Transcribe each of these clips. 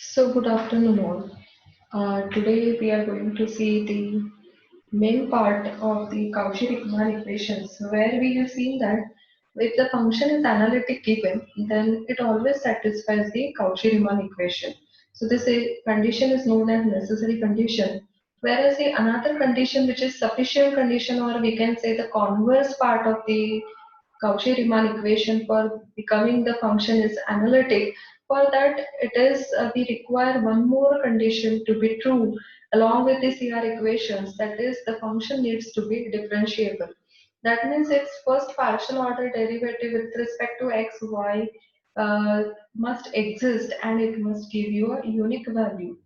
So good afternoon all. Today we are going to see the main part of the Cauchy-Riemann equations where we have seen that if the function is analytic given then it always satisfies the Cauchy-Riemann equation. So this condition is known as necessary condition, whereas the another condition which is sufficient condition, or we can say the converse part of the Cauchy-Riemann equation for becoming the function is analytic. For that, it is we require one more condition to be true along with the CR equations. That is, the function needs to be differentiable. That means its first partial order derivative with respect to x, y must exist and it must give you a unique value.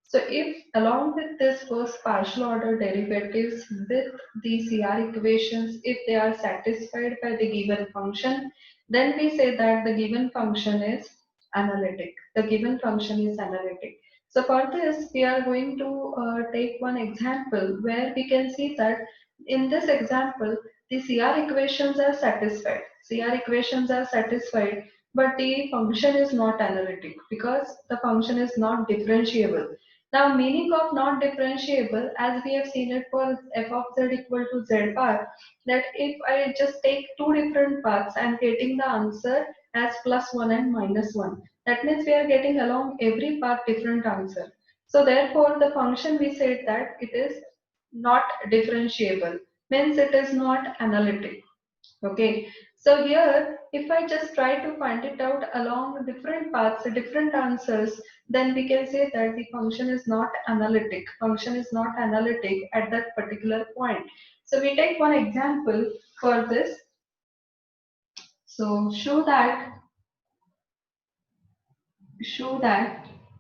So if along with this first partial order derivatives with the CR equations, if they are satisfied by the given function, then we say that the given function is analytic. The given function is analytic. So for this, we are going to take one example where we can see that in this example, the CR equations are satisfied. CR equations are satisfied, but the function is not analytic because the function is not differentiable. Now, meaning of not differentiable, as we have seen it for f of z equal to z bar, that if I just take two different paths, I am getting the answer as +1 and -1. That means we are getting along every path different answer. So therefore, the function we said that it is not differentiable, means it is not analytic. Okay, so here if I just try to find it out along different paths, different answers, then we can say that the function is not analytic. Function is not analytic at that particular point. So we take one example for this. So show that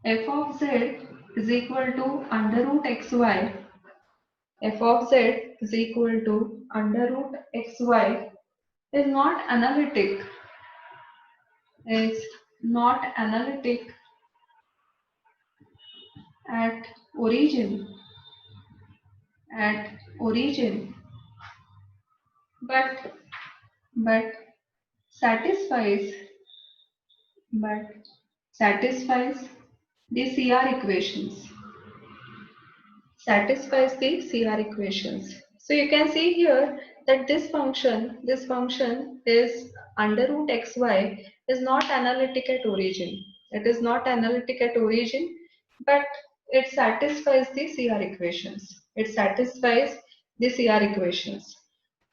f of z is equal to under root xy. F of z is equal to under root xy is not analytic, is not analytic at origin, at origin, but but satisfies, but satisfies the CR equations, satisfies the CR equations. So you can see here that this function is under root xy is not analytic at origin. It is not analytic at origin, but it satisfies the CR equations. It satisfies the CR equations.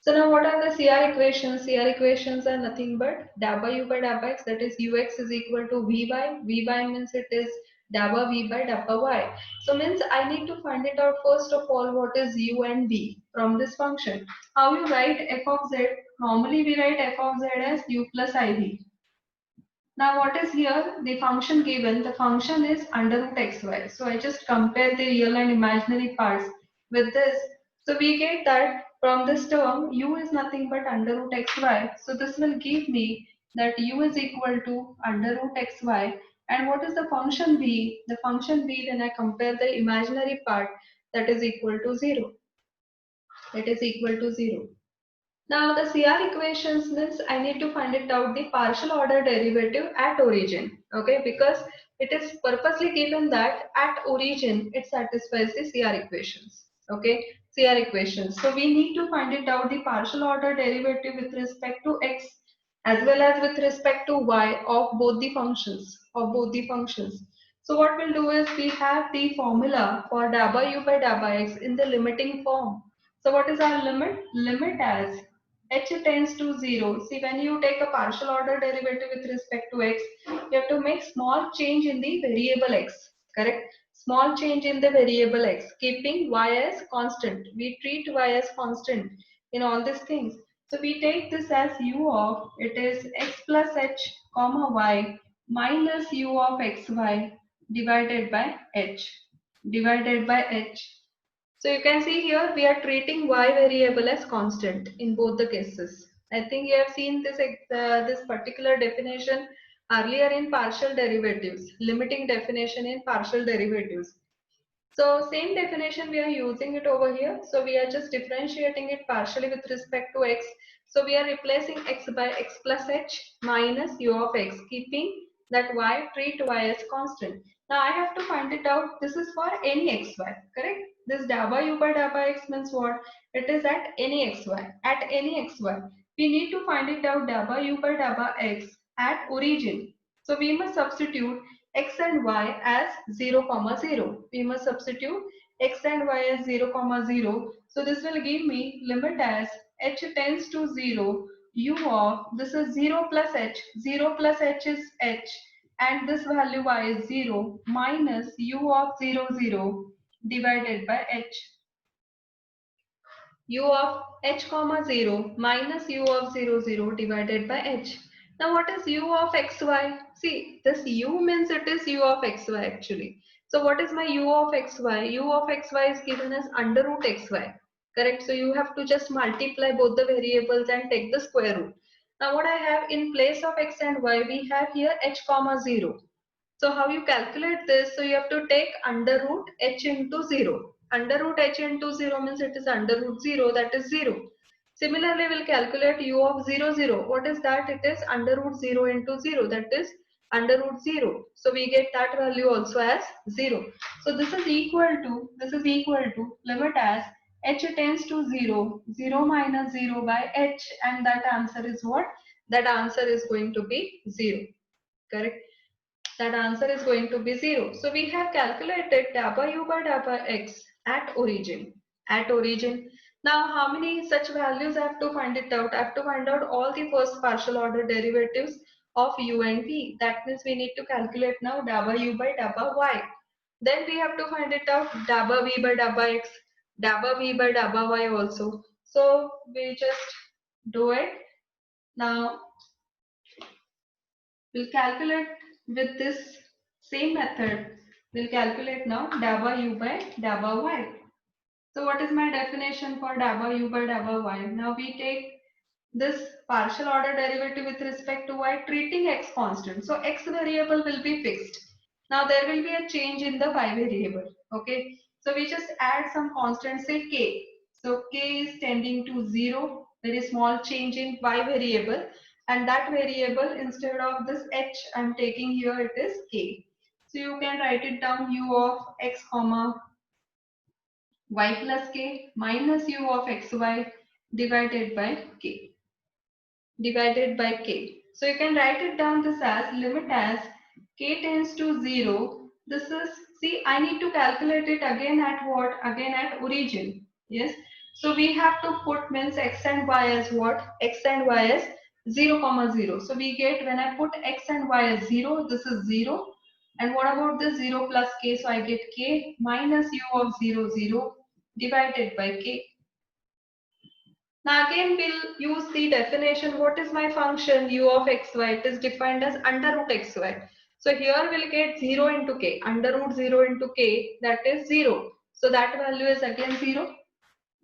So now what are the CR equations? CR equations are nothing but dou by u by dou by x, that is ux is equal to vy. Vy means it is dou by v by dou by y. So means I need to find it out first of all what is u and v from this function. How you write f of z? Normally we write f of z as u plus iv. Now what is here? The function given, the function is under root xy. So I just compare the real and imaginary parts with this. So we get that from this term u is nothing but under root xy. So this will give me that u is equal to under root xy. And what is the function b? The function b, when I compare the imaginary part, that is equal to 0. It is equal to 0. Now the CR equations means I need to find it out the partial order derivative at origin. Okay, because it is purposely given that at origin it satisfies the CR equations. Okay, CR equations. So we need to find it out the partial order derivative with respect to x as well as with respect to y of both the functions. So what we'll do is we have the formula for dou by u by dou by x in the limiting form. So what is our limit? Limit as h tends to 0. See, when you take a partial order derivative with respect to x, you have to make small change in the variable x, correct? Small change in the variable x, keeping y as constant. We treat y as constant in all these things. So we take this as u of, it is x plus h comma y minus u of xy divided by h, divided by h. So you can see here we are treating y variable as constant in both the cases. I think you have seen this particular definition earlier in partial derivatives, limiting definition in partial derivatives. So same definition we are using it over here. So we are just differentiating it partially with respect to x. So we are replacing x by x plus h minus u of x, keeping that y treat y as constant. Now I have to find it out. This is for any xy, correct? This dabba u by dabba x means what? It is at any xy. At any xy. We need to find it out dabba u by dabba x at origin. So we must substitute x and y as 0, 0. We must substitute x and y as 0, 0. So this will give me limit as h tends to 0, u of, this is 0 plus h, 0 plus h is h, and this value y is 0 minus u of 0, 0 divided by h. U of h comma 0 minus u of 0, 0 divided by h. Now what is u of xy? See, this u means it is u of xy actually. So what is my u of xy? U of xy is given as under root xy. Correct? So you have to just multiply both the variables and take the square root. Now what I have in place of x and y, we have here h comma 0. So how you calculate this? So you have to take under root h into 0. Under root h into 0 means it is under root 0, that is 0. Similarly, we'll calculate u of 0, 0. What is that? It is under root 0 into 0, that is under root 0. So we get that value also as 0. So this is equal to limit as h tends to 0, 0 minus 0 by h, and that answer is what? That answer is going to be 0. Correct? That answer is going to be 0. So we have calculated dabba u by dabba x at origin. At origin. Now how many such values I have to find it out? I have to find out all the first partial order derivatives of u and v. That means we need to calculate now dabba u by dabba y. Then we have to find it out dabba v by dabba x, dabba v by dabba y also. So we just do it. Now we'll calculate with this same method. We'll calculate now dabba u by dabba y. So what is my definition for dabba u by dabba y? Now we take this partial order derivative with respect to y, treating x constant. So x variable will be fixed. Now there will be a change in the y variable. Okay. So we just add some constant, say k. So k is tending to 0, very small change in y variable, and that variable, instead of this h I'm taking here, it is k. So you can write it down u of x comma y plus k minus u of xy divided by k, divided by k. So you can write it down this as limit as k tends to 0. This is, see, I need to calculate it again at what? Again at origin. Yes. So we have to put means x and y as what? X and y as 0, 0. So we get, when I put x and y as 0, this is 0. And what about the 0 plus k? So I get k minus u of 0, 0 divided by k. Now again we'll use the definition. What is my function u of xy? It is defined as under root xy. So here we'll get 0 into k. Under root 0 into k, that is 0. So that value is again 0.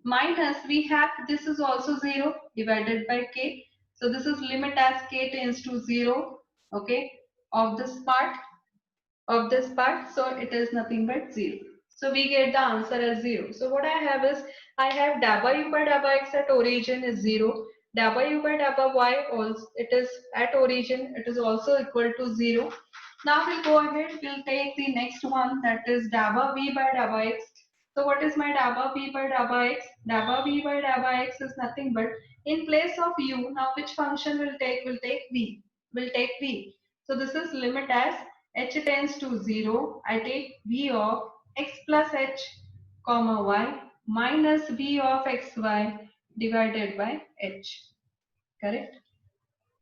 Minus, we have, this is also 0 divided by k. So this is limit as k tends to 0. Okay. Of this part. So it is nothing but 0. So we get the answer as 0. So what I have is, I have dabba u by dabba x at origin is 0. Dabba u by dabba y also, it is at origin, it is also equal to 0. Now we'll go ahead, we'll take the next one, that is dabba v by dabba x. So what is my dabba v by dabba x? Dabba v by dabba x is nothing but, in place of u, now which function will take? Will take v. Will take v. So this is limit as h tends to 0. I take v of x plus h comma y minus v of xy divided by h. Correct?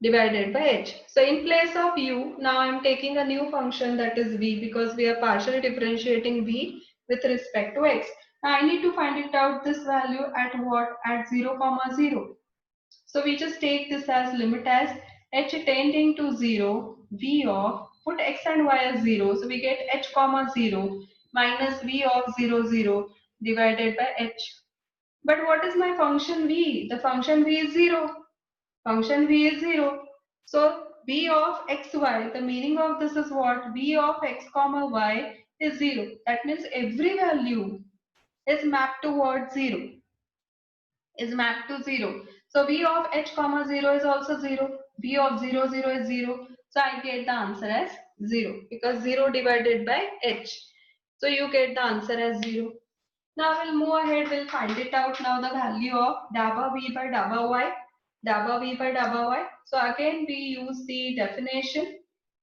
Divided by h. So in place of u, now I am taking a new function, that is v, because we are partially differentiating v with respect to x. Now I need to find it out, this value at what? At 0, 0. So we just take this as limit as h tending to 0, v of, put x and y as 0. So we get h comma 0 minus v of 0, 0 divided by h. But what is my function v? The function v is 0. Function v is 0. So v of xy, the meaning of this is what? V of x comma y is 0. That means every value is mapped towards 0. Is mapped to 0. So v of h comma 0 is also 0. V of 0, 0 is 0. So I get the answer as 0 because 0 divided by h. So you get the answer as 0. Now we'll move ahead, we'll find it out now the value of dabba v by dabba y, dabba v by dabba y. So again we use the definition.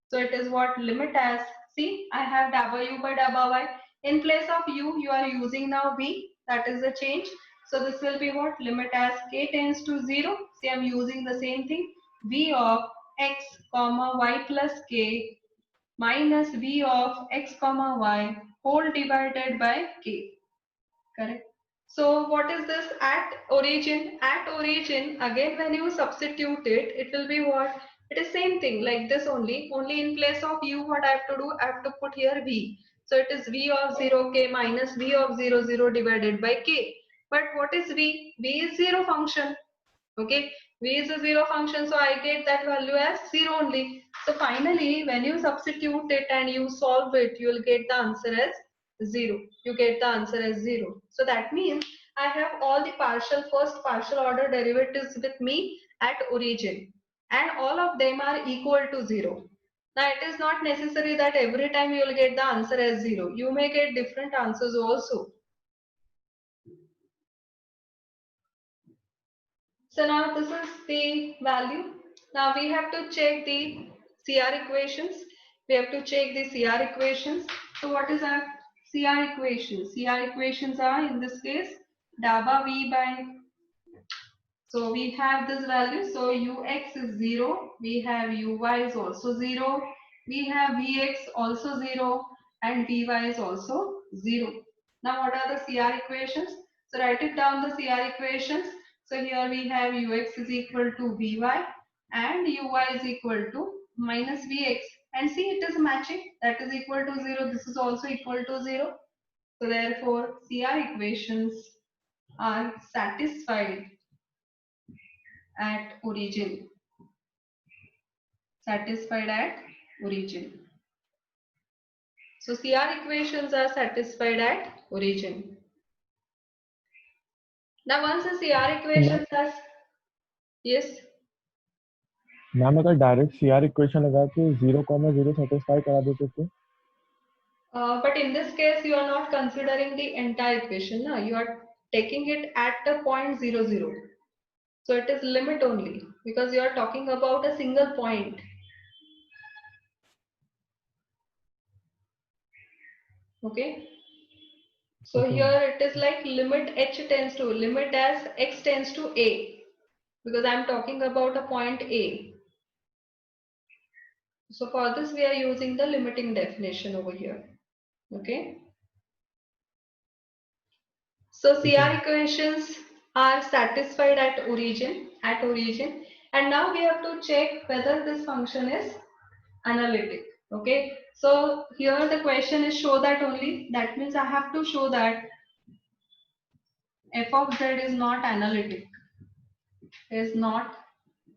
So it is what limit as, see I have dabba u by dabba y. In place of u, you are using now v, that is the change. So this will be what limit as k tends to 0. See I am using the same thing, v of x comma y plus k minus v of x comma y whole divided by k. Correct. So what is this at origin? At origin, again when you substitute it, it will be what? It is same thing like this only. Only in place of u, what I have to do? I have to put here v. So it is v of 0k minus v of 0 divided by k. But what is v? V is 0 function. Okay, v is a 0 function, so I get that value as 0 only. So finally, when you substitute it and you solve it, you will get the answer as 0. You get the answer as 0. So that means I have all the first partial order derivatives with me at origin, and all of them are equal to 0. Now it is not necessary that every time you will get the answer as 0. You may get different answers also. So now this is the value. Now we have to check the CR equations. We have to check the CR equations. So what is our CR equations? CR equations are in this case dabba V by, so we have this value. So ux is 0. We have uy is also 0. We have vx also 0 and vy is also 0. Now what are the CR equations? So write it down the CR equations. So here we have ux is equal to vy and uy is equal to minus vx. And see it is matching. That is equal to 0. This is also equal to 0. So therefore CR equations are satisfied at origin. Satisfied at origin. So CR equations are satisfied at origin. Now once the CR equations are, yes. Ma'am अगर direct CR equation लगा के 0,0 satisfy करा देते तो But in this case, you are not considering the entire equation. No? You are taking it at the point 0, 0. So it is limit only because you are talking about a single point. Okay. So okay. here it is like limit h tends to, limit as x tends to a, because I am talking about a point a. So for this we are using the limiting definition over here. Okay. So CR equations are satisfied at origin, and now we have to check whether this function is analytic. Okay. So here the question is show that only. That means I have to show that f of z is not analytic. Is not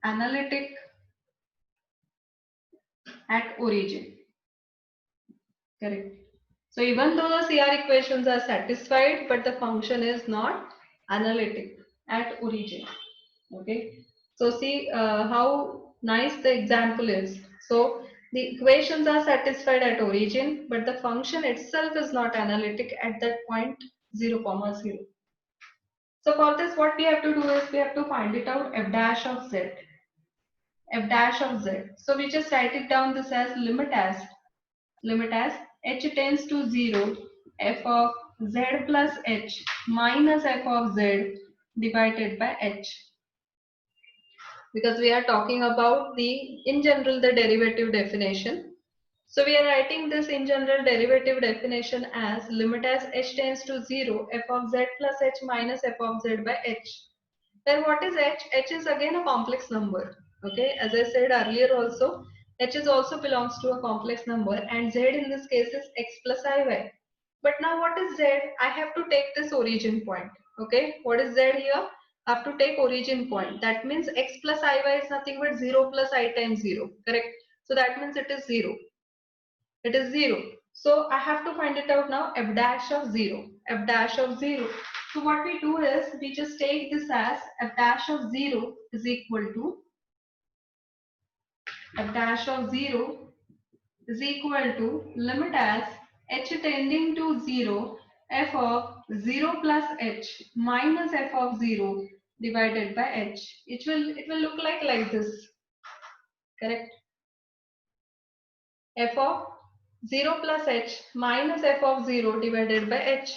analytic at origin. Correct. So even though the CR equations are satisfied, but the function is not analytic at origin. Okay. So see how nice the example is. So the equations are satisfied at origin, but the function itself is not analytic at that point 0, 0. So for this, what we have to do is we have to find it out f dash of z. F dash of z. So we just write it down this as limit as h tends to 0 f of z plus h minus f of z divided by h, because we are talking about the in general the derivative definition. So we are writing this in general derivative definition as limit as h tends to 0 f of z plus h minus f of z by h. Then what is h? H is again a complex number. Okay, as I said earlier also, h is also belongs to a complex number and z in this case is x plus iy. But now what is z? I have to take this origin point. Okay, what is z here? I have to take origin point. That means x plus iy is nothing but 0 plus I times 0. Correct? So that means it is 0. It is 0. So I have to find it out now, f dash of 0. F dash of 0. So what we do is we just take this as f dash of 0 is equal to f dash of 0 is equal to limit as h tending to 0 f of 0 plus h minus f of 0 divided by h. It will look like this, correct? F of 0 plus h minus f of 0 divided by h.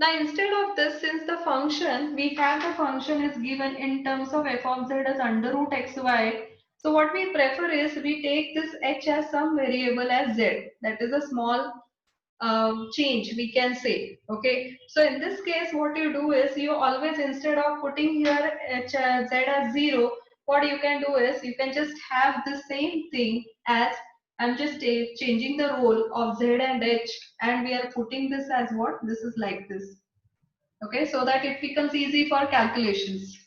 Now instead of this, since the function, we have the function is given in terms of f of z as under root xy. So what we prefer is we take this h as some variable as z. That is a small change we can say. Okay. So in this case, what you do is you always, instead of putting here h, z as 0, what you can do is you can just have the same thing as I'm just changing the role of z and h, and we are putting this as what? This is like this. Okay, so that it becomes easy for calculations.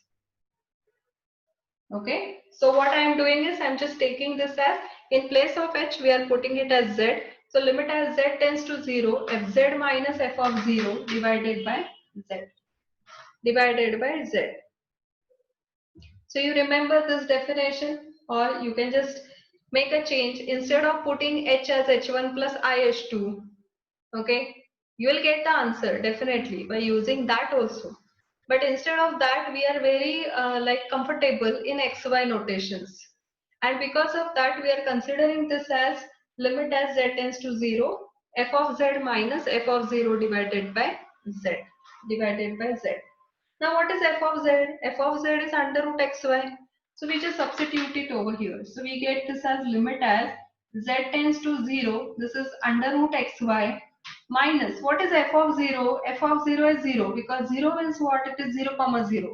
Okay, so what I am doing is I'm just taking this as, in place of h we are putting it as z. So limit as z tends to 0, fz minus f of 0 divided by z, divided by z. So you remember this definition, or you can just make a change. Instead of putting h as h1 plus ih2, okay, you will get the answer definitely by using that also. But instead of that, we are very like comfortable in xy notations, and because of that we are considering this as limit as z tends to 0 f of z minus f of 0 divided by z, divided by z. Now what is f of z? F of z is under root xy. So we just substitute it over here. So we get this as limit as z tends to 0. This is under root xy minus, what is f of 0? F of 0 is 0 because 0 means what? It is 0 comma 0.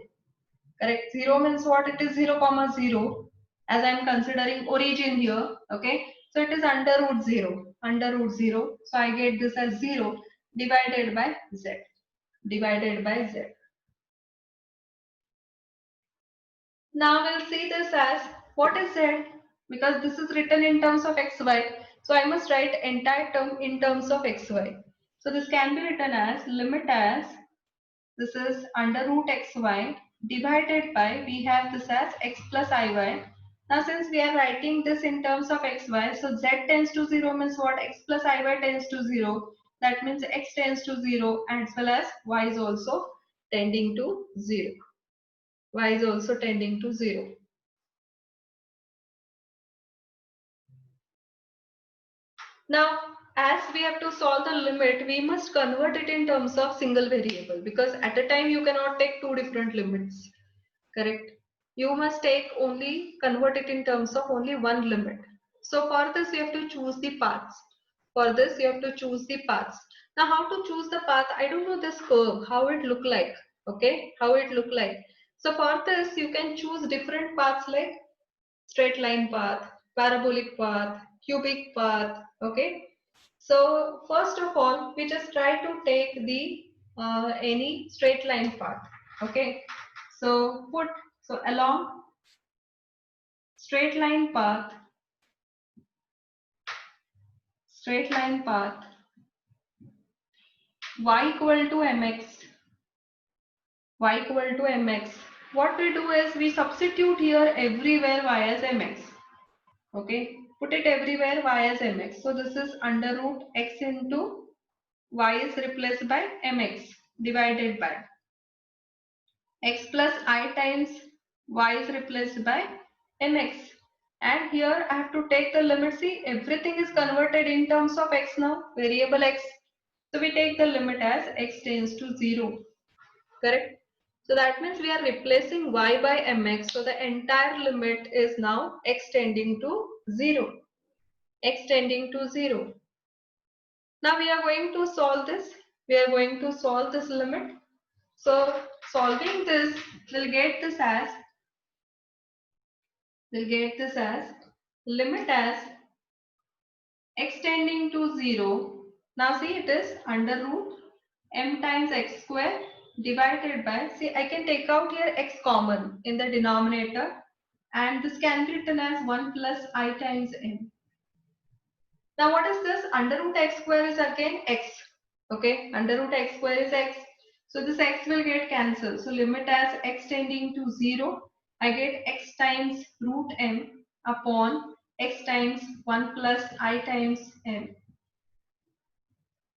Correct? 0 means what? It is 0 comma 0, as I am considering origin here. Okay. So it is under root 0. Under root 0. So I get this as 0 divided by z. Divided by z. Now we'll see this as, what is z? Because this is written in terms of xy. So I must write entire term in terms of xy. So this can be written as limit as, this is under root xy divided by, we have this as x plus iy. Now since we are writing this in terms of xy, so z tends to 0 means what? X plus iy tends to 0. That means x tends to 0, and as well as y is also tending to 0. Y is also tending to 0. Now, as we have to solve the limit, we must convert it in terms of single variable, because at a time you cannot take two different limits. Correct? You must take only, convert it in terms of only one limit. So for this you have to choose the paths. For this you have to choose the paths. Now how to choose the path? I don't know this curve, how it look like. Okay, how it look like. So for this you can choose different paths like straight line path, parabolic path, cubic path. Okay. So first of all, we just try to take the any straight line path. Okay. So put, so along straight line path, straight line path, y equal to mx, y equal to mx. What we do is we substitute here everywhere y as mx. Okay, put it everywhere y as mx. So this is under root x into y is replaced by mx divided by x plus I times y is replaced by mx. And here I have to take the limit. See, everything is converted in terms of x now, variable x. So we take the limit as x tends to 0. Correct? So that means we are replacing y by mx. So the entire limit is now x tending to 0. X tending to 0. Now we are going to solve this. We are going to solve this limit. So solving this, we'll get this as, we'll get this as limit as x tending to 0. Now see, it is under root m times x square divided by, see, I can take out here x common in the denominator, and this can be written as 1 plus I times m. Now what is this? Under root x square is again x. Okay, under root x square is x. So this x will get cancelled. So limit as x tending to 0, I get x times root m. upon x times 1 plus I times m.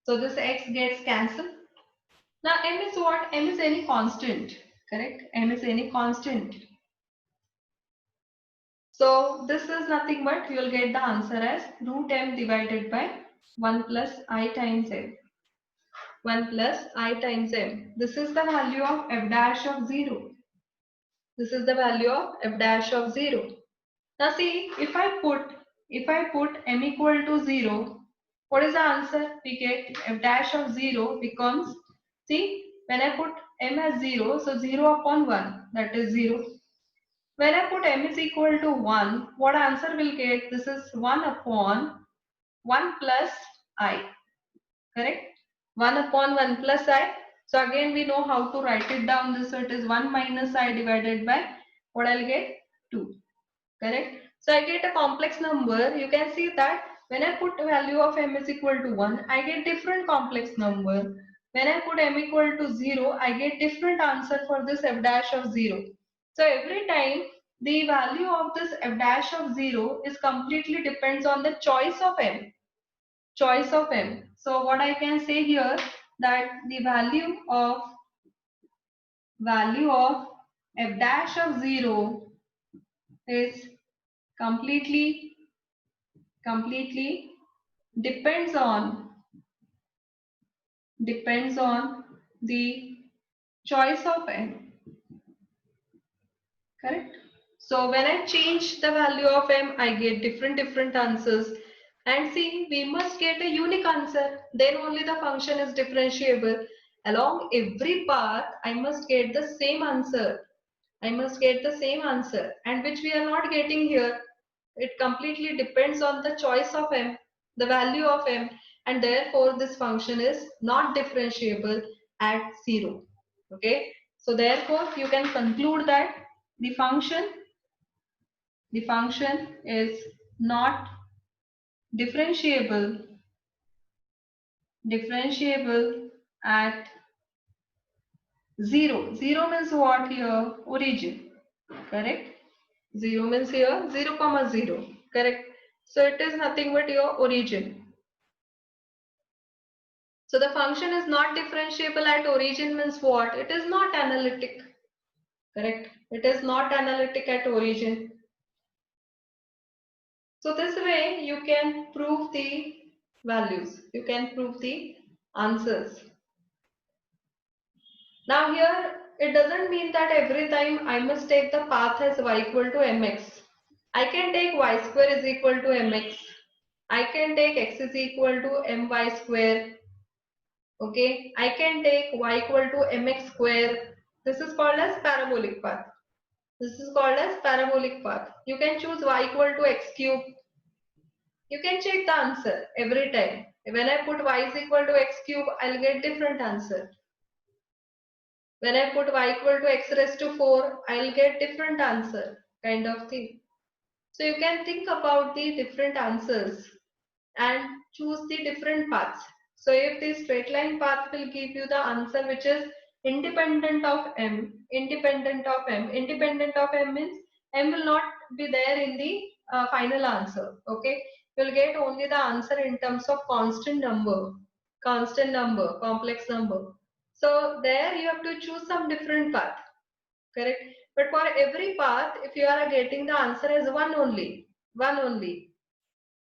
So this x gets cancelled. Now m is what? M is any constant, correct? M is any constant. So this is nothing but you will get the answer as root m divided by 1 plus I times m. 1 plus I times m. This is the value of f dash of 0. This is the value of f dash of 0. Now see, if I put m equal to 0, what is the answer? We get f dash of 0 becomes, see, when I put m as 0, so 0 upon 1, that is 0. When I put m is equal to 1, what answer will get? This is 1 upon 1 plus I, correct? 1 upon 1 plus I. So again we know how to write it down. This, so it is 1 minus I divided by, what I'll get? 2. Correct? So I get a complex number. You can see that when I put value of m is equal to 1, I get different complex number. When I put m equal to 0, I get different answer for this f dash of 0. So every time the value of this f dash of 0 is completely depends on the choice of m. Choice of m. So what I can say here, that the value of f dash of 0 is completely depends on the choice of m, correct? So when I change the value of m, I get different answers. And see, we must get a unique answer, then only the function is differentiable. Along every path I must get the same answer. I must get the same answer, and which we are not getting here. It completely depends on the choice of m, the value of m, and therefore this function is not differentiable at 0. Okay, so therefore you can conclude that the function the function is not differentiable at 0. 0 means what here? Origin, correct? 0 means here 0 comma 0, correct? So it is nothing but your origin. So the function is not differentiable at origin means what? It is not analytic, correct? It is not analytic at origin. So this way you can prove the values, you can prove the answers. Now here it doesn't mean that every time I must take the path as y equal to mx. I can take y square is equal to mx. I can take x is equal to my square. Okay, I can take y equal to mx square. This is called as parabolic path. This is called as parabolic path. You can choose y equal to x cube. You can check the answer every time. When I put y is equal to x cube, I'll get different answer. When I put y equal to x raised to 4, I'll get different answer, kind of thing. So you can think about the different answers and choose the different paths. So if the straight line path will give you the answer which is independent of m, independent of m means m will not be there in the final answer. Okay, you'll get only the answer in terms of constant number, complex number. So there you have to choose some different path, correct? But for every path, if you are getting the answer as one only,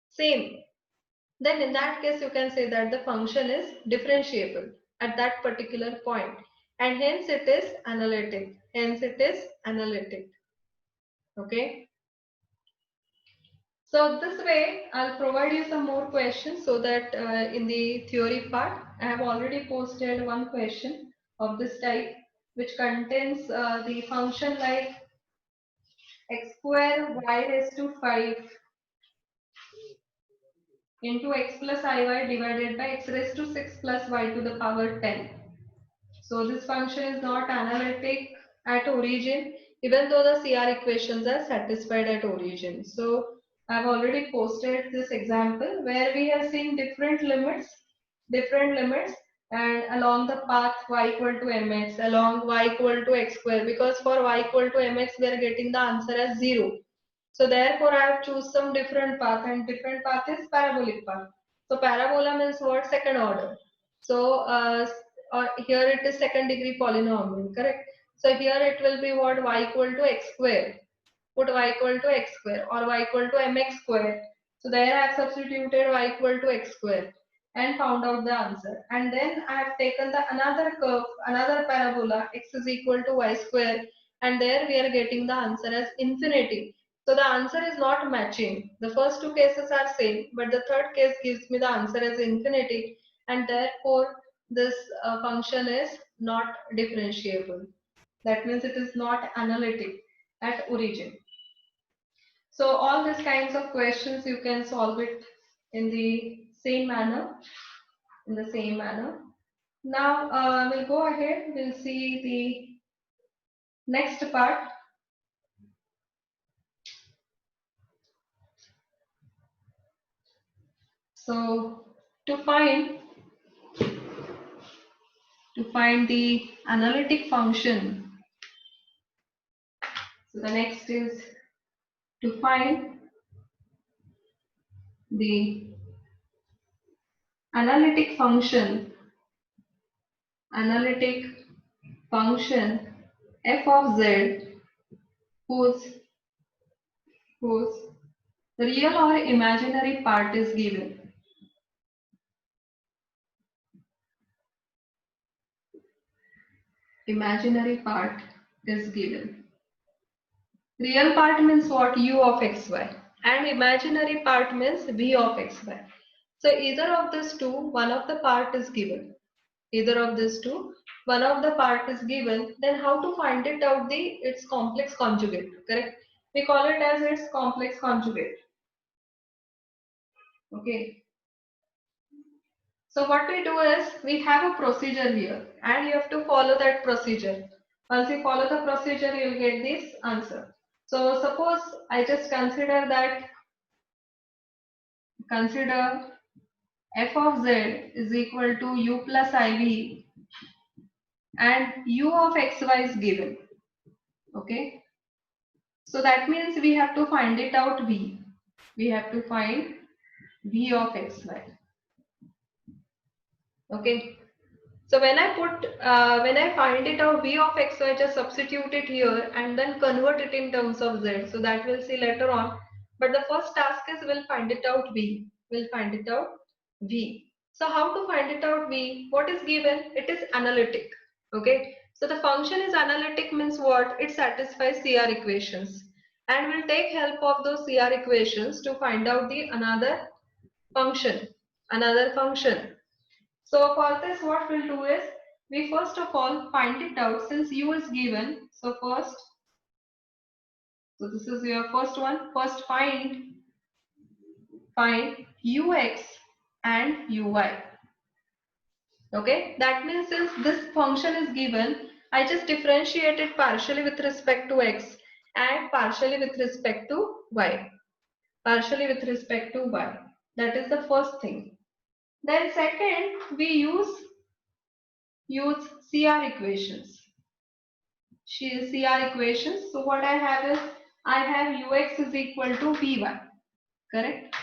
same, then in that case you can say that the function is differentiable at that particular point, and hence it is analytic. Hence it is analytic. Okay. So this way I'll provide you some more questions so that in the theory part I have already posted one question of this type which contains the function like x square y raised to 5 into x plus iy divided by x raised to 6 plus y to the power 10. So this function is not analytic at origin, even though the CR equations are satisfied at origin. So I've already posted this example where we have seen different limits, and along the path y equal to mx, along y equal to x square, because for y equal to mx we are getting the answer as 0. So therefore I have choose some different path, and different path is parabolic path. So parabola means what? Second order. So here it is second degree polynomial, correct? So here it will be what? Y equal to x square. Put y equal to x square or y equal to mx square. So there I have substituted y equal to x square and found out the answer. And then I have taken the another curve, another parabola, x is equal to y square, and there we are getting the answer as infinity. So the answer is not matching. The first two cases are same, but the third case gives me the answer as infinity, and therefore this function is not differentiable. That means it is not analytic at origin. So all these kinds of questions you can solve it in the same manner, in the same manner. Now we'll go ahead, we'll see the next part. So to find the analytic function, so the next is to find the analytic function, analytic function f of z whose real or imaginary part is given. Imaginary part is given. Real part means what? U of xy. And imaginary part means v of xy. So either of these two, one of the part is given. Either of these two, one of the part is given. Then how to find it out? Its complex conjugate. Correct? We call it as its complex conjugate. Okay. So what we do is we have a procedure here, and you have to follow that procedure. Once you follow the procedure, you will get this answer. So suppose I just consider f of z is equal to u plus iv, and u of xy is given. Okay. So that means we have to find it out v. We have to find v of xy. Okay. So when I find it out v of x, so I just substitute it here and then convert it in terms of z. So that we'll see later on. But the first task is we'll find it out v. We'll find it out v. So how to find it out v? What is given? It is analytic. Okay. So the function is analytic means what? It satisfies CR equations. And we'll take help of those CR equations to find out the another function. Another function. So for this what we'll do is, we first of all find it out since u is given. So this is your first one. First find ux and uy. Okay, that means since this function is given, I just differentiate it partially with respect to x and partially with respect to y. Partially with respect to y. That is the first thing. Then second, we use CR equations. CR equations. So what I have is, I have ux is equal to vy. Correct?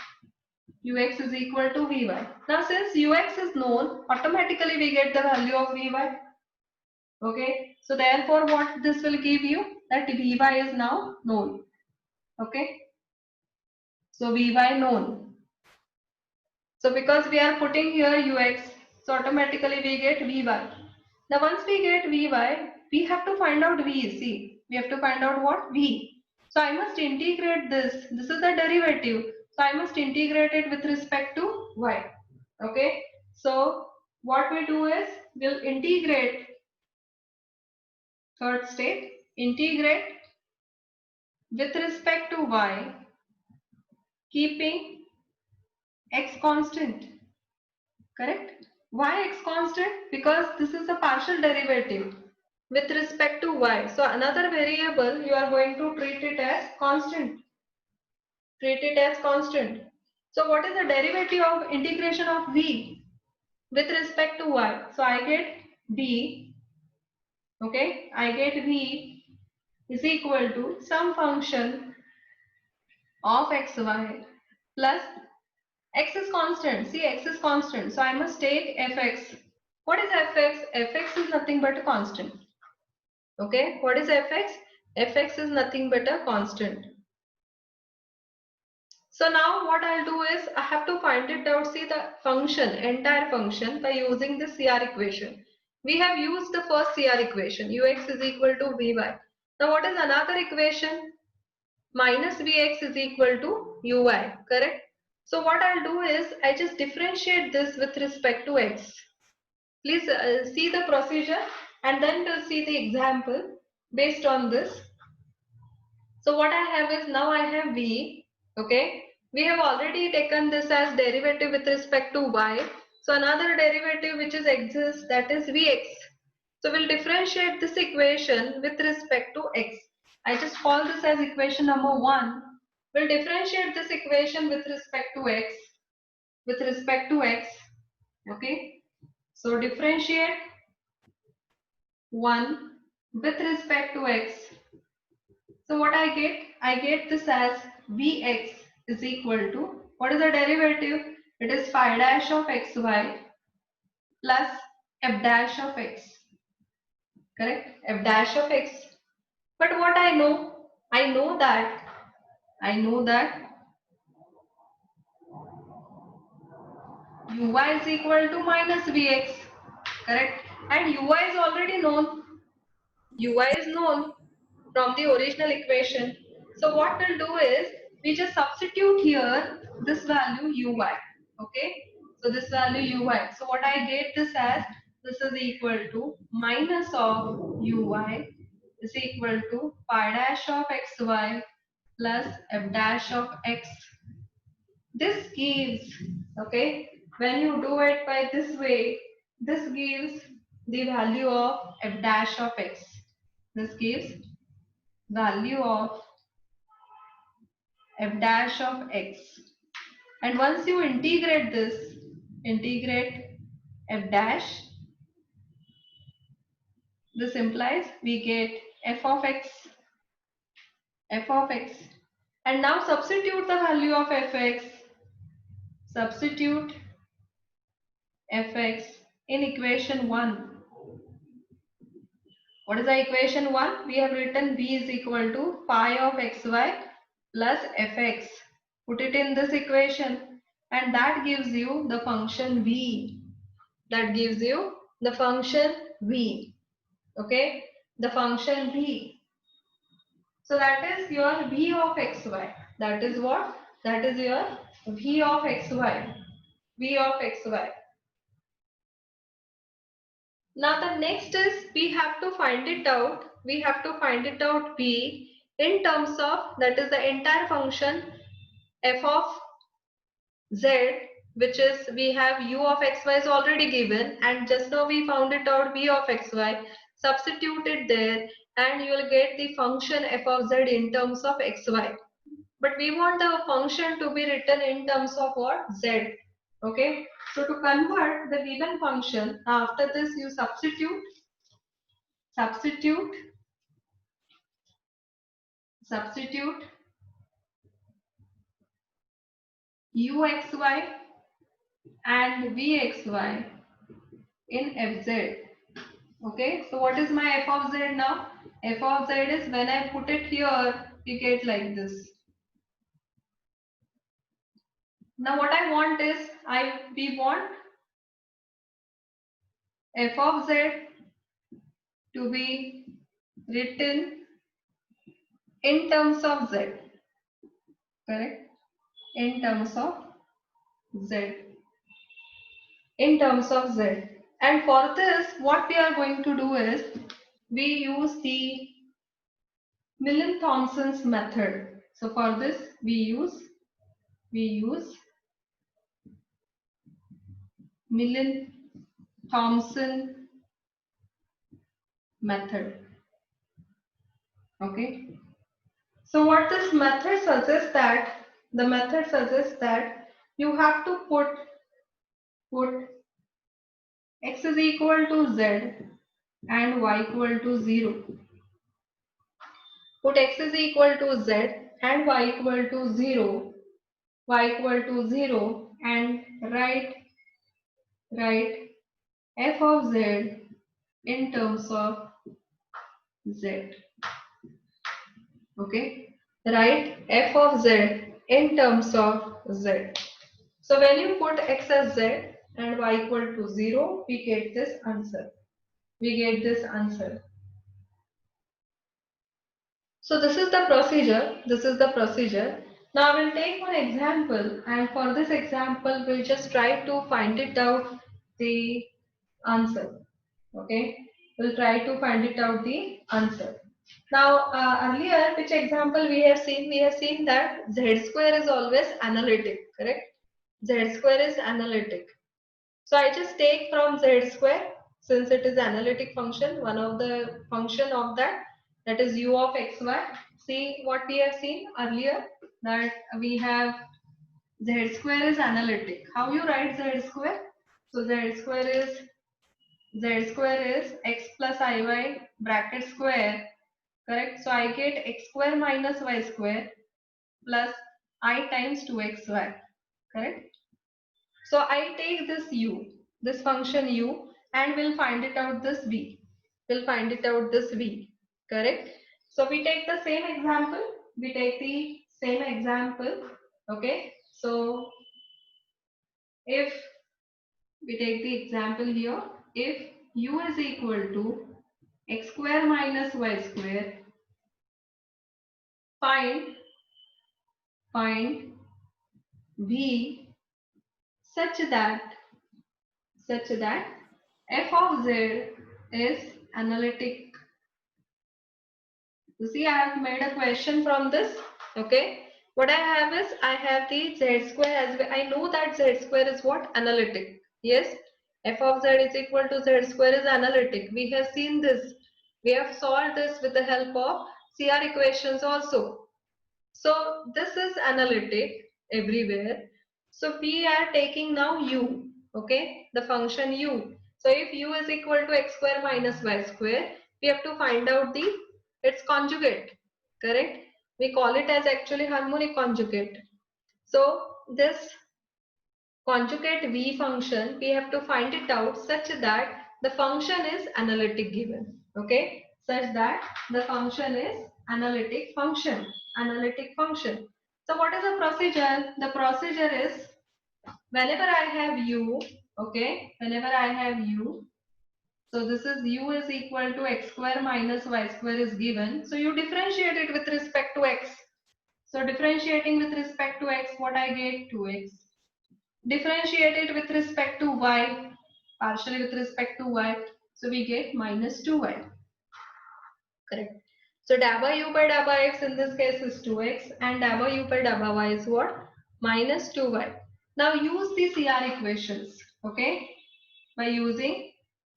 Ux is equal to vy. Now since ux is known, automatically we get the value of vy. Okay. So therefore what this will give you? That vy is now known. Okay. So vy known. So because we are putting here ux, so automatically we get vy. Now once we get vy, we have to find out v. See, we have to find out what? V. So I must integrate this. This is the derivative. So I must integrate it with respect to y. Okay. So what we do is, we'll integrate, third step, integrate with respect to y, keeping x constant. Correct? Why x constant? Because this is a partial derivative with respect to y. So another variable you are going to treat it as constant. Treat it as constant. So what is the derivative of integration of v with respect to y? So I get v, okay, I get v is equal to some function of xy plus x is constant. See, x is constant. So I must take fx. What is fx? Fx is nothing but a constant. Okay, what is fx? Fx is nothing but a constant. So now what I'll do is I have to find it out, see the function, entire function by using the CR equation. We have used the first CR equation, ux is equal to vy. Now what is another equation? Minus vx is equal to uy, correct? So what I'll do is I just differentiate this with respect to x. Please see the procedure and then to see the example based on this. So what I have is now I have v, okay. We have already taken this as derivative with respect to y. So another derivative which is exists, that is vx. So we'll differentiate this equation with respect to x. I just call this as equation number 1. We'll differentiate this equation with respect to x. With respect to x, okay. So differentiate 1 with respect to x. So what I get? I get this as Vx is equal to, what is the derivative? It is phi dash of xy plus f dash of x. Correct? F dash of x. But what I know? I know that uy is equal to minus Vx. Correct? And uy is already known. Uy is known from the original equation. So what we'll do is we just substitute here this value uy. Okay. So this value uy. So what I get this as, this is equal to minus of uy is equal to pi dash of xy plus f dash of x. This gives, okay, when you do it by this way, this gives the value of f dash of x. This gives value of f dash of x. And once you integrate this, integrate f dash, this implies we get f of x. And now substitute the value of fx, substitute fx in equation 1. What is the equation 1? We have written v is equal to phi of xy plus fx. Put it in this equation and that gives you the function v. That gives you the function v. Okay, the function v. So that is your v of xy. That is what? That is your v of xy. V of xy. Now the next is we have to find it out. We have to find it out v in terms of, that is the entire function f of z, which is we have u of xy is already given and just now we found it out v of xy. Substitute it there and you will get the function f of z in terms of xy. But we want the function to be written in terms of what? Z. Okay. So to convert the given function, after this you substitute substitute uxy and vxy in fz. Okay, so what is my f of z now? F of z is, when I put it here, you get like this. Now what I want is, we want f of z to be written in terms of z. Correct? In terms of z. In terms of z. And for this, what we are going to do is, we use the Millen-Thomson's method. So for this, we use Millen-Thomson method. Okay. So what this method suggests that, the method suggests that you have to put x is equal to z and y equal to 0. Put x is equal to z and y equal to 0, y equal to 0, and write f of z in terms of z. Okay, write f of z in terms of z. So when you put x as z and y equal to 0, we get this answer. We get this answer. So this is the procedure. This is the procedure. Now we'll take one example, and for this example, we'll just try to find it out the answer. Okay, we'll try to find it out the answer. Now earlier, which example we have seen? We have seen that z square is always analytic, correct? Z square is analytic. So I just take from z square, since it is analytic function, one of the function of that is u of xy. See what we have seen earlier, that we have z square is analytic. How you write z square? So z square is x plus iy bracket square, correct? So I get x square minus y square plus I times 2xy, correct? So I take this u, this function u, and we'll find it out this v. We'll find it out this v, correct? So we take the same example. We take the same example. Okay. So if we take the example here, if u is equal to x square minus y square, find v such that f of z is analytic. You see, I have made a question from this. Okay, what I have is I have the z square as well. I know that z square is what? Analytic. Yes, f of z is equal to z square is analytic. We have seen this. We have solved this with the help of CR equations also. So this is analytic everywhere. So we are taking now u, okay, the function u. So if u is equal to x square minus y square, we have to find out the its conjugate, correct? We call it as actually harmonic conjugate. So this conjugate v function, we have to find it out such that the function is analytic given, okay? Such that the function is analytic function, analytic function. So what is the procedure? The procedure is whenever I have u, okay, whenever I have u, so this is u is equal to x square minus y square is given. So you differentiate it with respect to x. So differentiating with respect to x, what I get? 2x. Differentiate it with respect to y, partially with respect to y. So we get minus 2y. Correct. So dabba u by dabba x in this case is 2x, and dabba u by dabba y is what? Minus 2y. Now use the CR equations. Okay. By using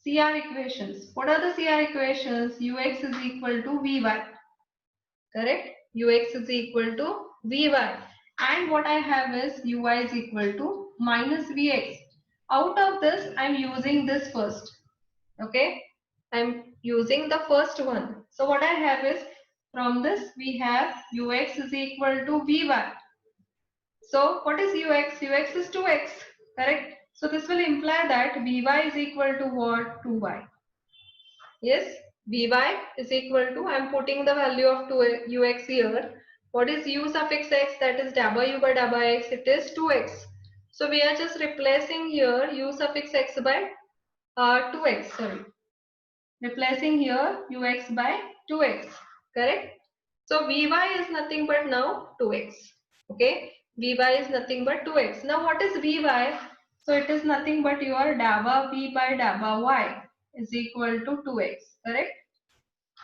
CR equations. What are the CR equations? Ux is equal to Vy. Correct? Ux is equal to Vy. And what I have is Uy is equal to minus Vx. Out of this, I'm using this first. Okay? I'm using the first one. So what I have is, from this, we have Ux is equal to Vy. So what is ux? Ux is 2x, correct? So this will imply that Vy is equal to what? 2y. Yes, Vy is equal to, I am putting the value of 2ux here. What is u suffix x? That is dabba u by dabba x. It is 2x. So we are just replacing here u suffix x by 2x. Sorry. Replacing here ux by 2x. Correct? So Vy is nothing but now 2x. Okay, Vy is nothing but 2x. Now what is Vy? So it is nothing but your dabba V by dabba y is equal to 2x. Correct?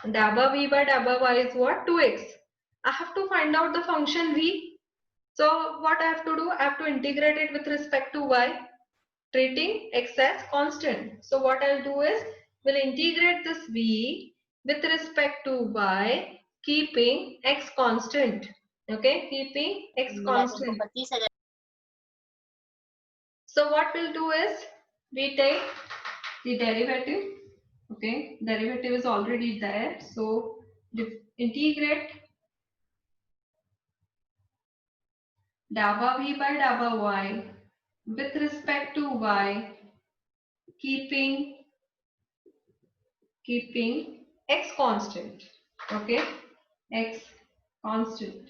Dabba V by dabba y is what? 2x. I have to find out the function v. So what I have to do? I have to integrate it with respect to y, treating x as constant. So what I'll do is, we'll integrate this v with respect to y, keeping x constant. Okay, keeping x constant. So what we'll do is, we take the derivative. Okay, derivative is already there. So integrate dabba v by dabba y with respect to y, keeping x constant. Okay, x constant.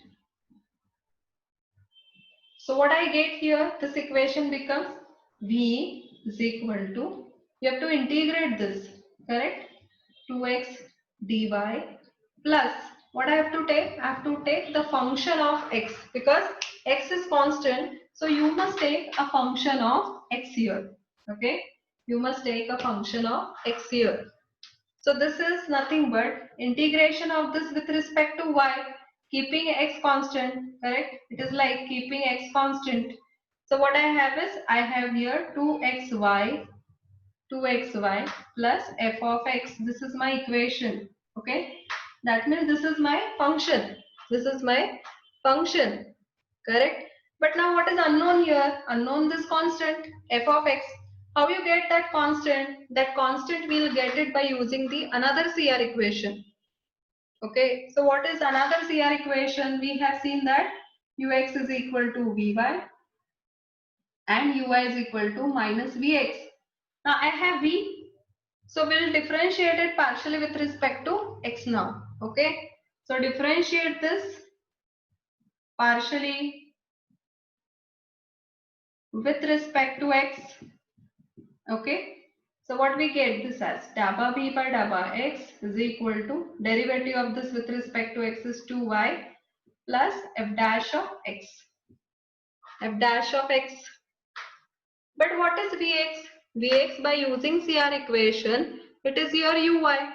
So what I get here, this equation becomes v is equal to, you have to integrate this, correct? 2x dy plus, what I have to take? I have to take the function of x, because x is constant. So you must take a function of x here. Okay, you must take a function of x here. So this is nothing but integration of this with respect to y, keeping x constant, correct? It is like keeping x constant. So what I have is, I have here 2xy plus f of x. This is my equation. Okay, that means this is my function. This is my function, correct? But now what is unknown here? Unknown, this constant f of x. How you get that constant? That constant we'll get it by using the another CR equation. Okay, so what is another CR equation? We have seen that ux is equal to vy and uy is equal to minus vx. Now I have v, so we'll differentiate it partially with respect to x now. Okay, so differentiate this partially with respect to x. Okay, so what we get this as, dabba v by dabba x is equal to, derivative of this with respect to x is 2y plus f dash of x. F dash of x. But what is vx? Vx, by using CR equation, it is your uy.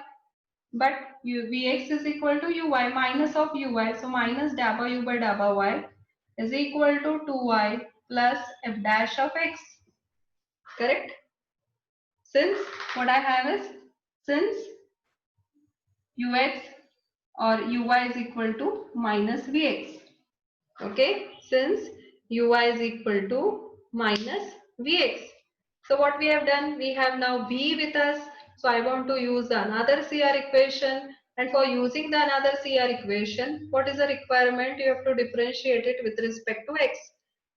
But vx is equal to uy minus of uy. So minus dabba u by dabba y is equal to 2y plus f dash of x. Correct? Since what I have is, since ux or uy is equal to minus vx. Okay, since uy is equal to minus vx. So what we have done, we have now v with us. So I want to use another CR equation, and for using the another CR equation, what is the requirement? You have to differentiate it with respect to x.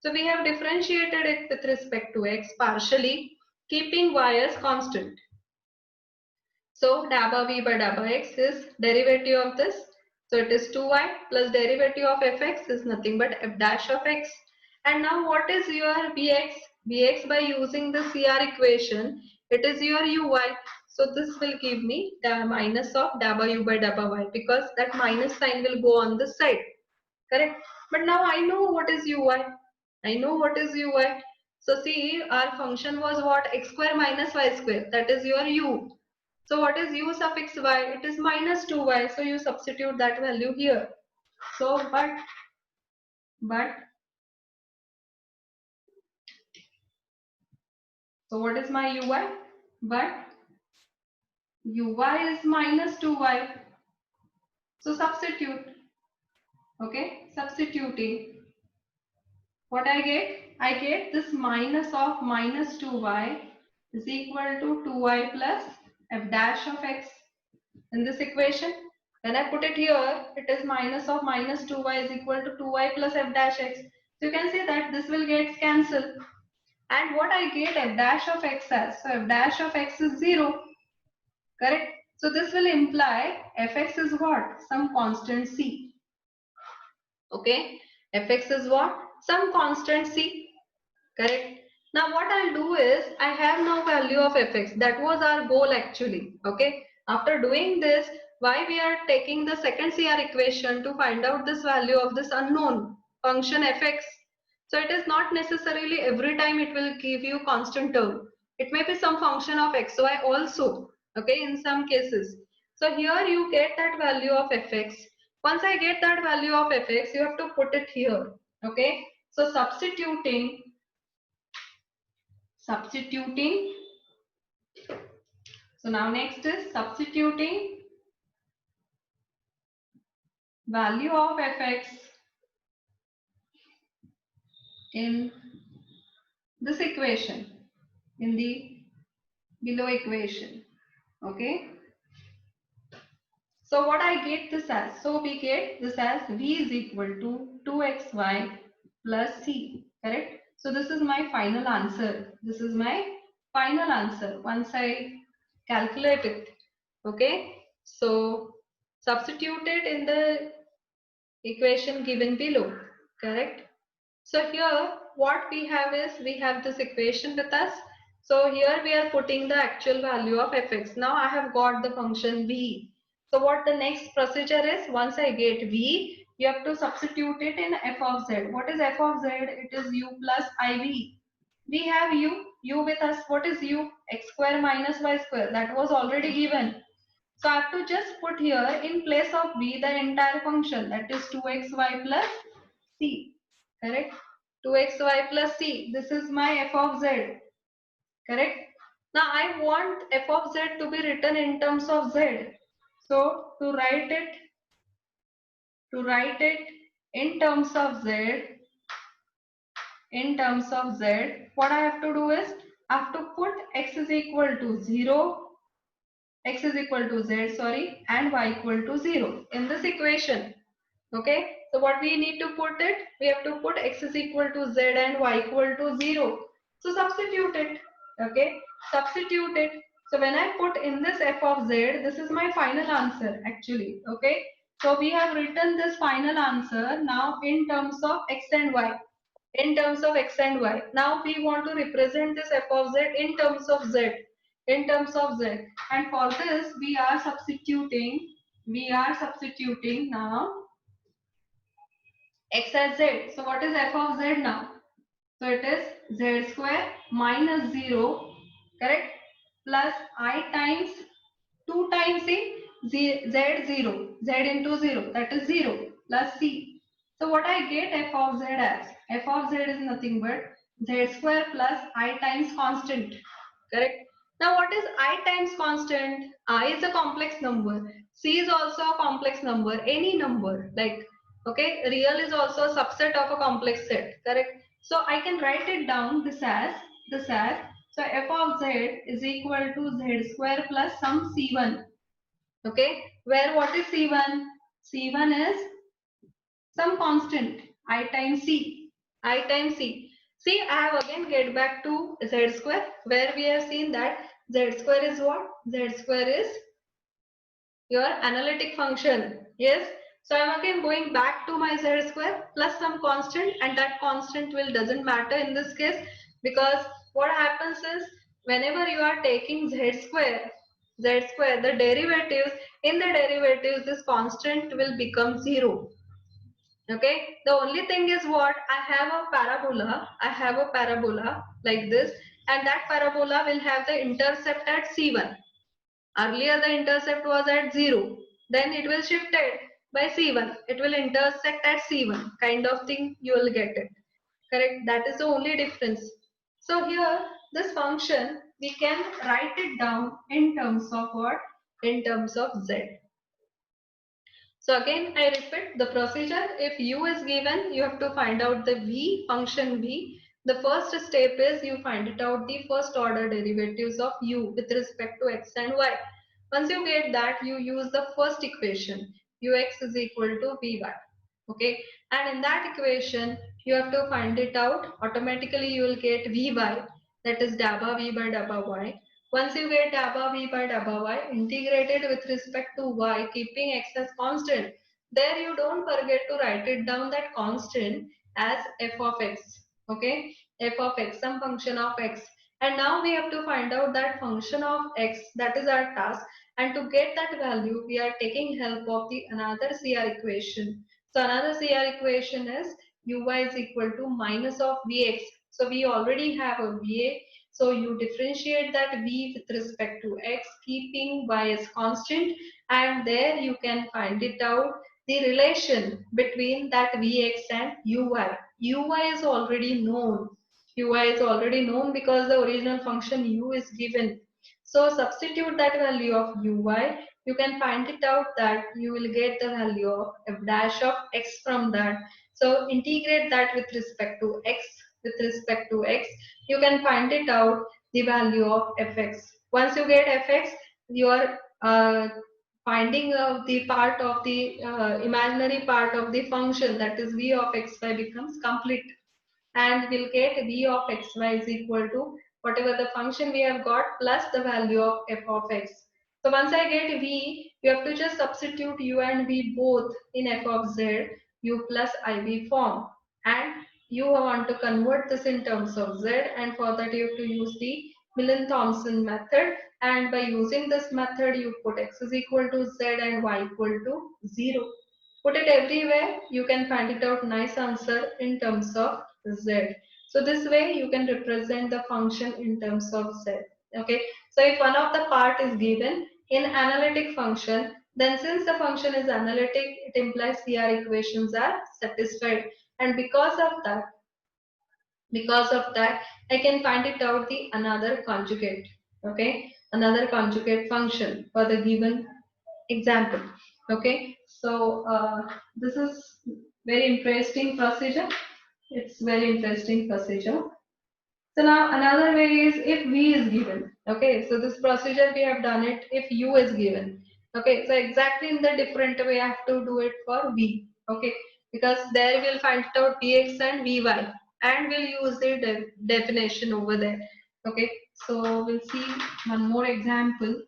So we have differentiated it with respect to x partially, keeping y as constant. So dabba v by dabba x is derivative of this. So it is 2y plus derivative of fx is nothing but f dash of x. And now what is your vx? Vx, by using the CR equation, it is your uy. So this will give me the minus of dabba u by dabba y, because that minus sign will go on this side. Correct? But now I know what is uy. I know what is uy. So see, our function was what? X square minus y square. That is your u. So what is u suffix y? It is minus 2y. So you substitute that value here. So but so what is my uy? But uy is minus 2y. So substitute. Okay, substituting. What I get? I get this minus of minus 2y is equal to 2y plus f dash of x in this equation. When I put it here, it is minus of minus 2y is equal to 2y plus f dash x. So you can see that this will get cancelled. And what I get f dash of x as? So f dash of x is 0. Correct? So this will imply fx is what? Some constant c. Okay? Fx is what? Some constant c. Correct? Now what I'll do is, I have now value of fx. That was our goal actually. Okay? After doing this, why we are taking the second CR equation to find out this value of this unknown function fx. So it is not necessarily every time it will give you constant term. It may be some function of xy also. Okay, in some cases. So here you get that value of fx. Once I get that value of fx, you have to put it here. Okay. So substituting. So now next is substituting value of fx in this equation, in the below equation. Okay. So what I get this as? So we get this as v is equal to 2xy plus C, correct? So this is my final answer. This is my final answer once I calculate it. Okay, so substitute it in the equation given below, correct? So here what we have is we have this equation with us. So here we are putting the actual value of fx. Now I have got the function v. So what the next procedure is, once I get v, you have to substitute it in f of z. What is f of z? It is u plus iv. We have u with us. What is u? X square minus y square. That was already given. So I have to just put here in place of v the entire function, that is 2xy plus c, correct? 2xy plus c. This is my f of z, correct? Now I want f of z to be written in terms of z. So to write it in terms of z, what I have to do is I have to put x is equal to 0, x is equal to z, sorry, and y equal to 0 in this equation. Okay, so what we need to put it, we have to put x is equal to z and y equal to 0. So substitute it. Okay, substitute it. So when I put in this f of z, this is my final answer actually. Okay, so we have written this final answer now in terms of x and y, in terms of x and y. Now we want to represent this f of z in terms of z, in terms of z. And for this we are substituting now x as z. So what is f of z now? So it is z square minus 0, correct? Plus I times 2 times z 0, z into 0, that is 0, plus c. So what I get f of z as? F of z is nothing but z square plus I times constant, correct? Now what is I times constant? I is a complex number, c is also a complex number, any number, like, okay, real is also a subset of a complex set, correct? So I can write it down this as so f of z is equal to z square plus some c1. Okay, where what is c1? C1 is some constant I times c. I times c. See, I have again get back to z square, where we have seen that z square is what? Z square is your analytic function. Yes. So I'm again going back to my z square plus some constant, and that constant will doesn't matter in this case, because what happens is whenever you are taking z square, the derivatives, in the derivatives this constant will become 0. Okay, the only thing is what, I have a parabola like this, and that parabola will have the intercept at c1. Earlier the intercept was at 0, then it will shift it by c1, it will intersect at c1, kind of thing you will get it, correct? That is the only difference. So here this function we can write it down in terms of what, in terms of z. So again, I repeat the procedure. If u is given, you have to find out the v, function v. The first step is you find it out the first order derivatives of u with respect to x and y. Once you get that, you use the first equation, ux is equal to vy. Okay, and in that equation, you have to find it out. Automatically, you will get vy, that is dabba v by dabba y. Once you get dabba v by dabba y integrated with respect to y, keeping x as constant, there you don't forget to write it down that constant as f of x. Okay, f of x, some function of x. And now we have to find out that function of x, that is our task. And to get that value, we are taking help of the another CR equation. So another CR equation is uy is equal to minus of vx. So we already have a va. So you differentiate that v with respect to x, keeping y as constant, and there you can find it out the relation between that vx and uy. Uy is already known. Uy is already known because the original function u is given. So substitute that value of uy. You can find it out that you will get the value of f dash of x from that. So integrate that with respect to x, with respect to x. You can find it out the value of fx. Once you get fx, your finding the part of the imaginary part of the function, that is v of xy, becomes complete, and we'll get v of xy is equal to whatever the function we have got plus the value of f of x. So once I get v, you have to just substitute u and v both in f of z, u plus iv form, and you want to convert this in terms of z, and for that you have to use the Millen-Thomson method, and by using this method you put x is equal to z and y equal to 0. Put it everywhere, you can find it out nice answer in terms of z. So this way you can represent the function in terms of z. Okay. So if one of the part is given in analytic function, then since the function is analytic, it implies CR equations are satisfied. And because of that, I can find it out the another conjugate. Okay. Another conjugate function for the given example. Okay. So this is very interesting procedure. It's very interesting procedure. So now another way is if v is given. Okay, so this procedure we have done it if u is given. Okay, so exactly in the different way I have to do it for v. Okay, because there we'll find out vx and vy, and we'll use the definition over there. Okay, so we'll see one more example.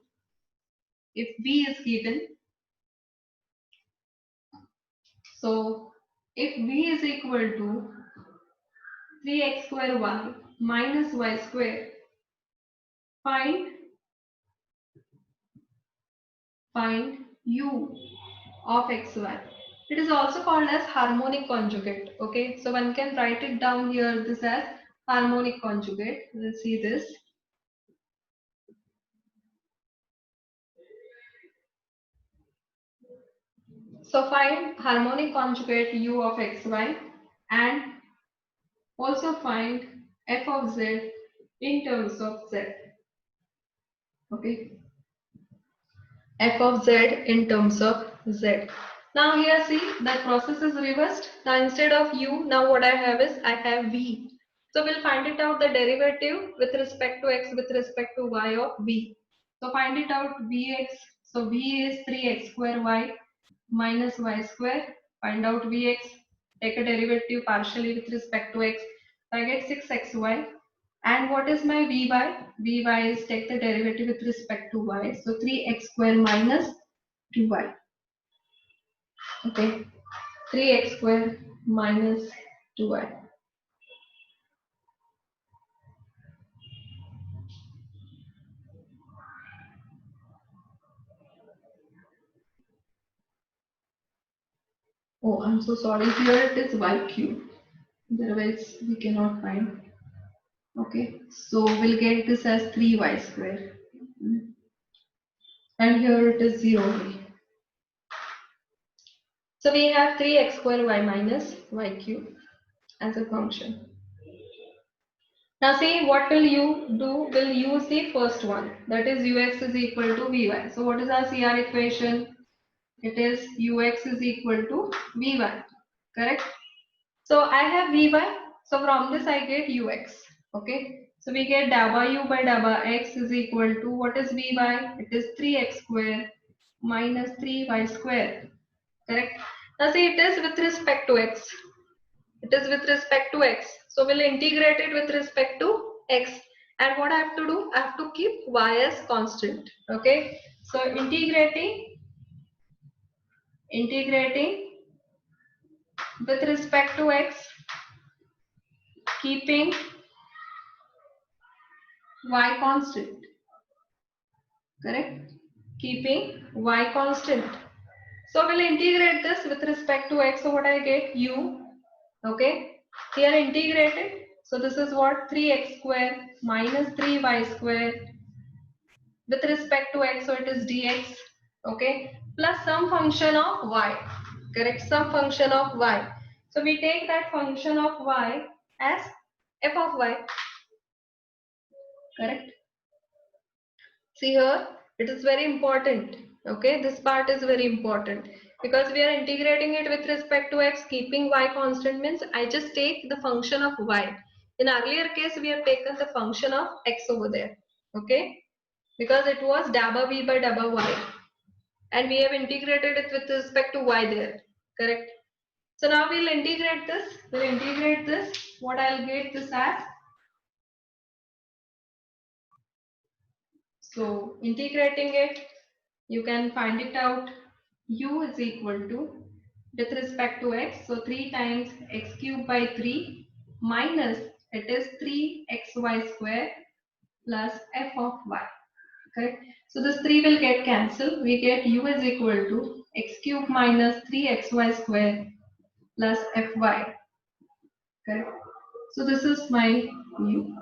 If v is given, so if v is equal to 3x square y minus y square, find u of xy. It is also called as harmonic conjugate. Okay, so one can write it down here this as harmonic conjugate. Let's see this. So find harmonic conjugate u of xy, and also find f of z in terms of z. Okay, f of z in terms of z. Now here see that process is reversed. Now instead of u, now what I have is I have v. So we'll find it out the derivative with respect to x with respect to y of v. So find it out vx. So v is 3x square y minus y square. Find out vx. Take a derivative partially with respect to x. So I get 6xy. And what is my Vy? Vy is take the derivative with respect to y. So 3x square minus 2y. Okay. 3x square minus 2y. Oh, I'm so sorry. Here it is y cube. Otherwise, we cannot find. Okay. So we'll get this as 3y square. And here it is 0. So we have 3x square y minus y cube as a function. Now see what will you do? Will use the first one, that is ux is equal to vy. So what is our CR equation? It is ux is equal to vy, correct? So I have vy, so from this I get ux. Okay, so we get dabba u by dabba x is equal to, what is vy? It is 3x square minus 3y square, correct? Now see, it is with respect to x. It is with respect to x. So we'll integrate it with respect to x. And what I have to do? I have to keep y as constant. Okay. So integrating with respect to x, keeping y constant. Correct. Keeping y constant. So we'll integrate this with respect to x. So what I get? U. Okay. Here integrated. So this is what? 3x square minus 3y square with respect to x, so it is dx, okay, plus some function of y, correct, some function of y. So we take that function of y as f of y, correct. See here, it is very important. Okay, this part is very important because we are integrating it with respect to x, keeping y constant means I just take the function of y. In earlier case, we have taken the function of x over there. Okay, because it was dabba v by dabba y. and we have integrated it with respect to y there, correct? So now we'll integrate this. What I'll get this as, so integrating it, you can find it out. U is equal to, with respect to x, so 3 times x cube by 3 minus, it is 3xy square plus f of y. Correct. So this 3 will get cancelled. We get u is equal to x cube minus 3xy square plus fy. Correct. So this is my u.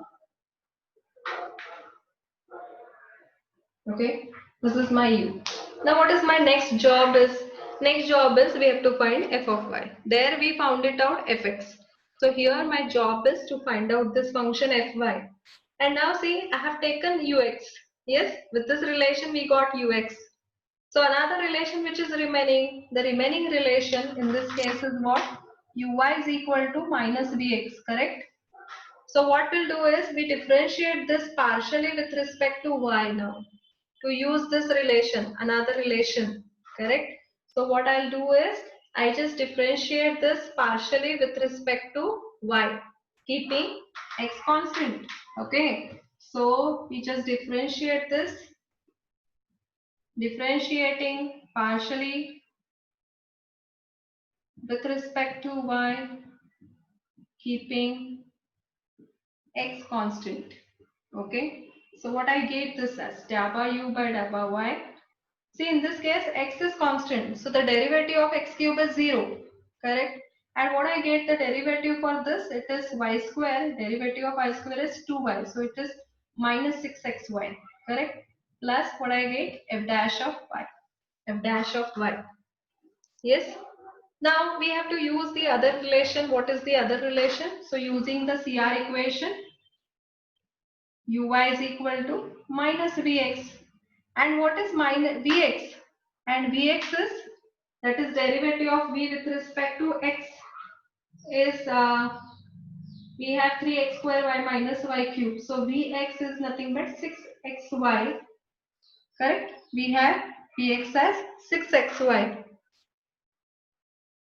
Okay. This is my u. Now what is my next job is? Next job is we have to find f of y. There we found it out fx. So here my job is to find out this function fy. And now see, I have taken ux. Yes, with this relation we got ux. So another relation which is remaining, the remaining relation in this case is what? Uy is equal to minus vx, correct? So what we'll do is we differentiate this partially with respect to y now. To use this relation, another relation, correct? So what I'll do is I just differentiate this partially with respect to y, keeping x constant. Okay. So we just differentiate this, differentiating partially with respect to y, keeping x constant. Okay. So what I get this as dabba u by dabba y. See, in this case x is constant, so the derivative of x cube is 0, correct? And what I get the derivative for this, it is y square, derivative of y square is 2y, so it is minus 6xy, correct? Plus what I get, f dash of y, f dash of y. Yes. Now we have to use the other relation. What is the other relation? So using the CR equation, uy is equal to minus vx. And what is minus vx? And vx is, that is derivative of v with respect to x is, we have 3x square y minus y cube. So vx is nothing but 6xy, correct? We have vx as 6xy.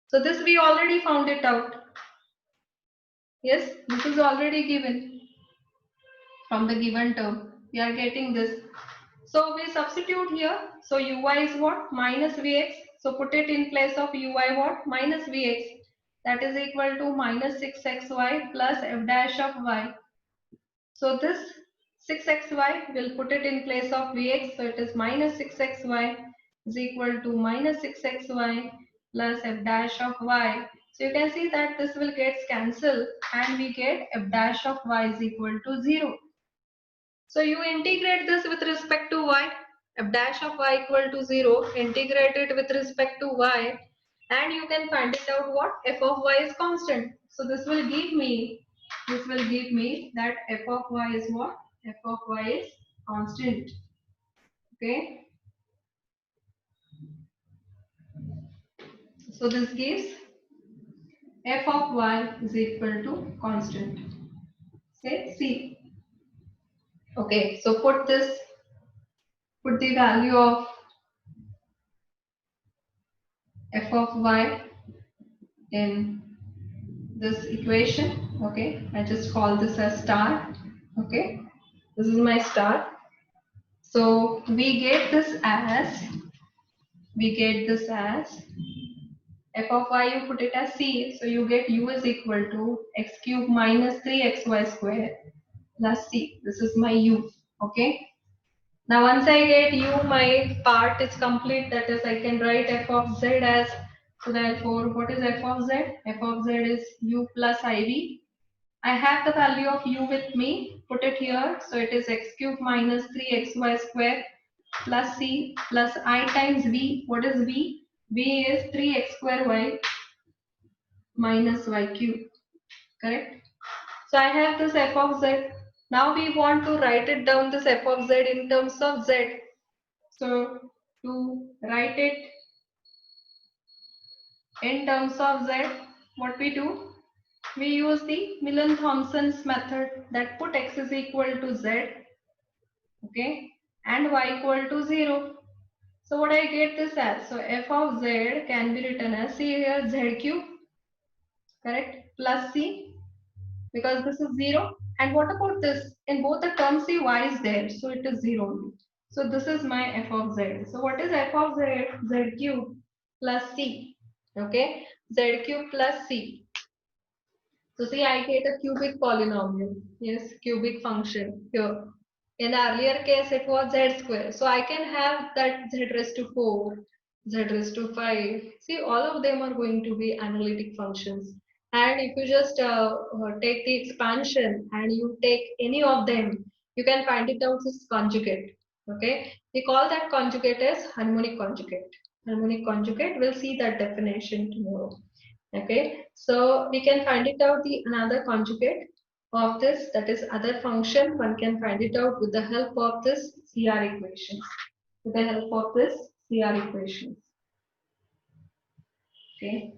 So this we already found it out. Yes, this is already given from the given term. We are getting this. So we substitute here. So uy is what? Minus vx. So put it in place of uy what? Minus vx. That is equal to minus 6xy plus f dash of y. So this 6xy, will put it in place of vx. So it is minus 6xy is equal to minus 6xy plus f dash of y. So you can see that this will get cancelled and we get f dash of y is equal to 0. So you integrate this with respect to y, f dash of y equal to 0, integrate it with respect to y, and you can find it out what? F of y is constant. So this will give me that f of y is what? F of y is constant. Okay. So this gives f of y is equal to constant. Say C. Okay. So put the value of f of y in this equation. Okay, I just call this as star. Okay, this is my star. So we get this as f of y, you put it as c, so you get u is equal to x cube minus 3xy square plus c. This is my u. Okay, now once I get u, my part is complete. That is, I can write f of z as, so therefore what is f of z? F of z is u plus iv. I have the value of u with me, put it here. So it is x cube minus 3xy square plus c plus I times v. What is v? V is 3x square y minus y cube, correct? So I have this f of z. Now we want to write it down, this f of z, in terms of z. So to write it in terms of z, what we do? We use the Millen-Thomson's method, that put x is equal to z, okay, and y equal to 0. So what I get this as? So f of z can be written as, see here, z cube, correct, plus c, because this is 0. And what about this? In both the terms, see y is there, so it is 0 only. So this is my f of z. So what is f of z? Z cube plus c. Okay, z cube plus c. So see, I get a cubic polynomial. Yes, cubic function here. In the earlier case, it was z square. So I can have that z raised to 4, z raised to 5. See, all of them are going to be analytic functions. And if you just take the expansion and you take any of them, you can find it out as conjugate. Okay, we call that conjugate as harmonic conjugate. Harmonic conjugate, we'll see that definition tomorrow. Okay, so we can find it out the another conjugate of this, that is other function. One can find it out with the help of this CR equation. With the help of this CR equation. Okay.